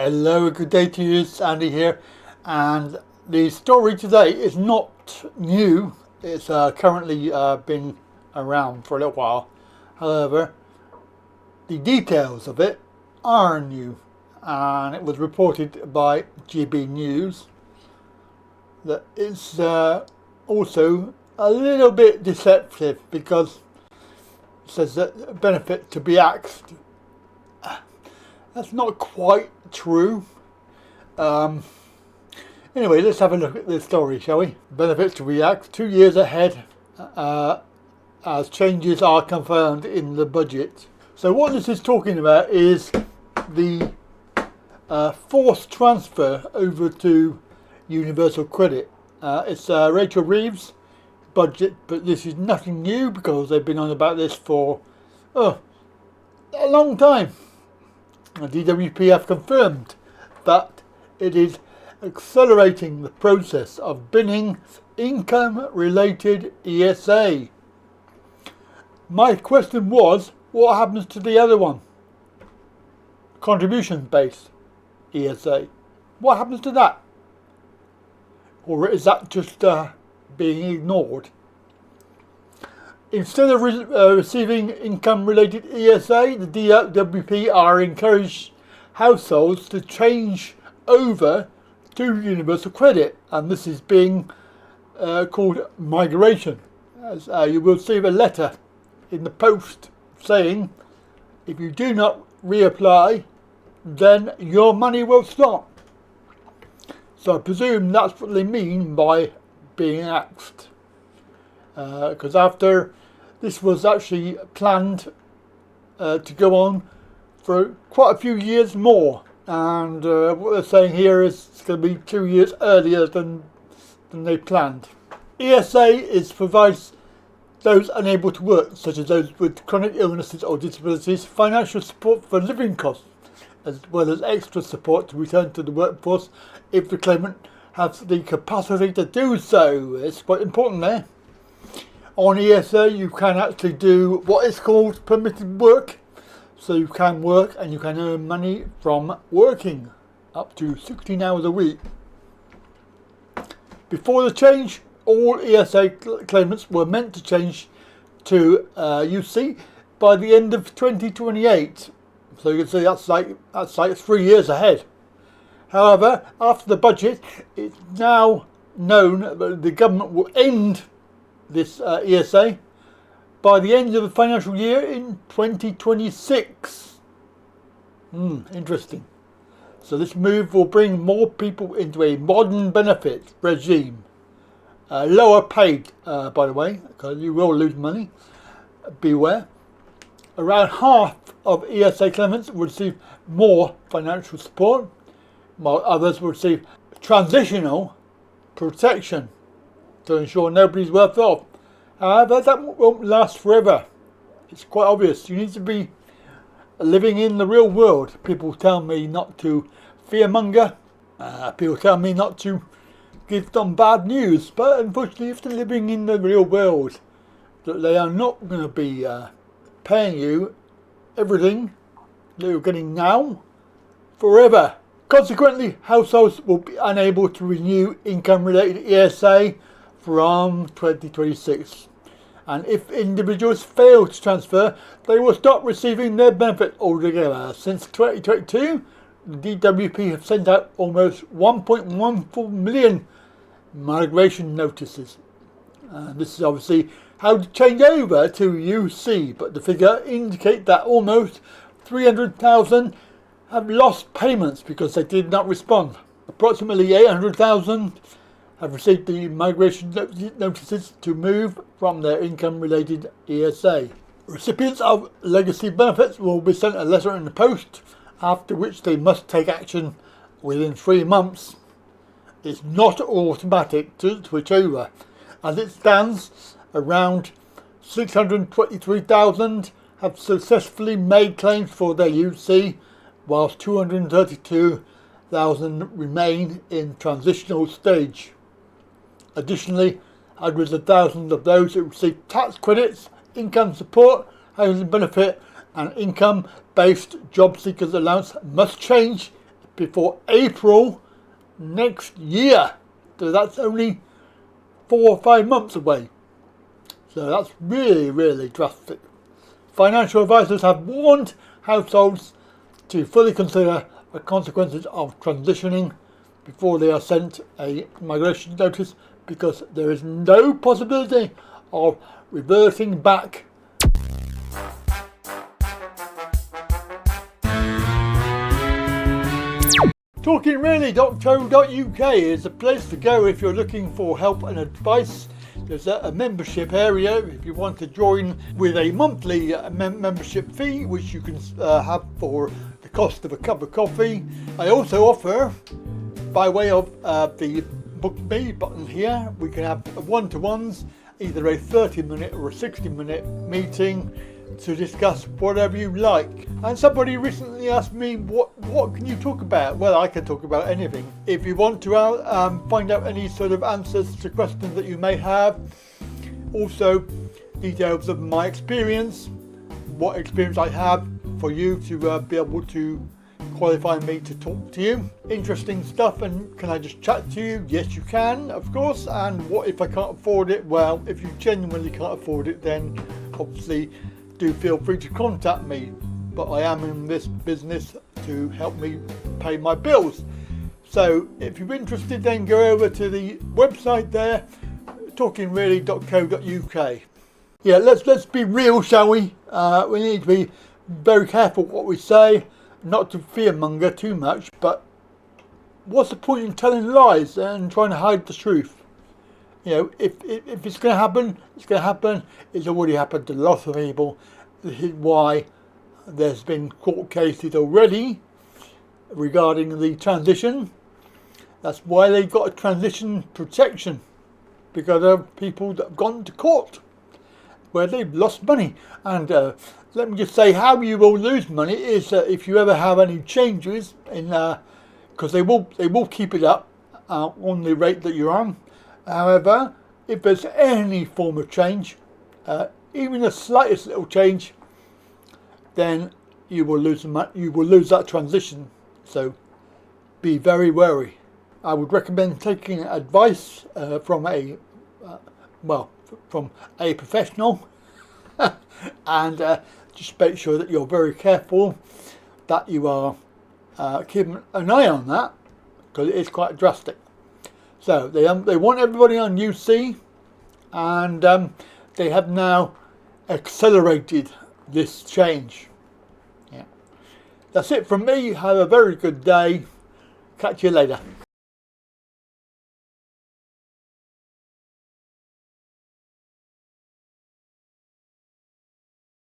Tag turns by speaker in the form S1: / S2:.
S1: Hello, good day to you, it's Andy here, and the story today is not new. It's currently been around for a little while. However, the details of it are new, and it was reported by GB News that it's also a little bit deceptive because it says that benefit to be axed. That's not quite true. Anyway, let's have a look at this story, shall we? Benefits to be axed 2 years ahead as changes are confirmed in the budget. So what this is talking about is the forced transfer over to Universal Credit. It's Rachel Reeves' budget, but this is nothing new because they've been on about this for a long time. The DWP have confirmed that it is accelerating the process of binning income-related ESA. My question was, what happens to the other one? Contribution-based ESA. What happens to that? Or is that just being ignored? Instead of receiving income-related ESA, the DWP are encouraged households to change over to Universal Credit, and this is being called migration. As you will receive a letter in the post saying, if you do not reapply, then your money will stop. So I presume that's what they mean by being axed. Because after this was actually planned to go on for quite a few years more, and what they're saying here is it's going to be 2 years earlier than they planned. ESA provides those unable to work, such as those with chronic illnesses or disabilities, financial support for living costs, as well as extra support to return to the workforce if the claimant has the capacity to do so. It's quite important there. On ESA, you can actually do what is called permitted work. So you can work and you can earn money from working up to 16 hours a week. Before the change, all ESA claimants were meant to change to UC by the end of 2028. So you can see that's like 3 years ahead. However, after the budget, it's now known that the government will end this ESA by the end of the financial year in 2026. Interesting. So this move will bring more people into a modern benefit regime. Lower paid, by the way, because you will lose money. Beware. Around half of ESA claimants will receive more financial support, while others will receive transitional protection to ensure nobody's worse off. However, that won't last forever. It's quite obvious. You need to be living in the real world. People tell me not to fearmonger. People tell me not to give them bad news. But unfortunately, if they're living in the real world, that they are not going to be paying you everything that you're getting now forever. Consequently, households will be unable to renew income-related ESA from 2026, and if individuals fail to transfer, they will stop receiving their benefit altogether. Since 2022, the DWP have sent out almost 1.14 million migration notices. This is obviously how to change over to UC, but the figure indicates that almost 300,000 have lost payments because they did not respond. Approximately 800,000 have received the migration notices to move from their income-related ESA. Recipients of legacy benefits will be sent a letter in the post, after which they must take action within 3 months. It's not automatic to switch over. As it stands, around 623,000 have successfully made claims for their UC, whilst 232,000 remain in transitional stage. Additionally, hundreds of thousands of those who receive tax credits, income support, housing benefit and income-based job seekers allowance must change before April next year. So that's only 4 or 5 months away. So that's really, really drastic. Financial advisors have warned households to fully consider the consequences of transitioning before they are sent a migration notice, because there is no possibility of reverting back. Talkinreally.co.uk is the place to go if you're looking for help and advice. There's a membership area if you want to join with a monthly membership fee, which you can have for the cost of a cup of coffee. I also offer, by way of the Book Me button here, we can have one-to-ones, either a 30-minute or a 60-minute meeting to discuss whatever you like. And somebody recently asked me, what can you talk about? Well, I can talk about anything. If you want to find out any sort of answers to questions that you may have, also details of my experience, what experience I have for you to be able to qualify me to talk to you. Interesting stuff. And can I just chat to you? Yes, you can, of course. And what if I can't afford it? Well, if you genuinely can't afford it, then obviously do feel free to contact me. But I am in this business to help me pay my bills. So if you're interested, then go over to the website there, talkinreally.co.uk. Yeah, let's be real, shall we? We need to be very careful what we say, not to fearmonger too much, but what's the point in telling lies and trying to hide the truth? You know, if it's going to happen, it's going to happen. It's already happened to lots of people. This is why there's been court cases already regarding the transition. That's why they've got a transition protection, because of people that have gone to court where they've lost money. And let me just say, how you will lose money is if you ever have any changes in, because they will keep it up on the rate that you're on. However, if there's any form of change, even the slightest little change, then you will lose that transition. So be very wary. I would recommend taking advice from a professional, and just make sure that you're very careful, that you are keeping an eye on that, because it is quite drastic. So they want everybody on UC, and they have now accelerated this change. Yeah, that's it from me. Have a very good day. Catch you later.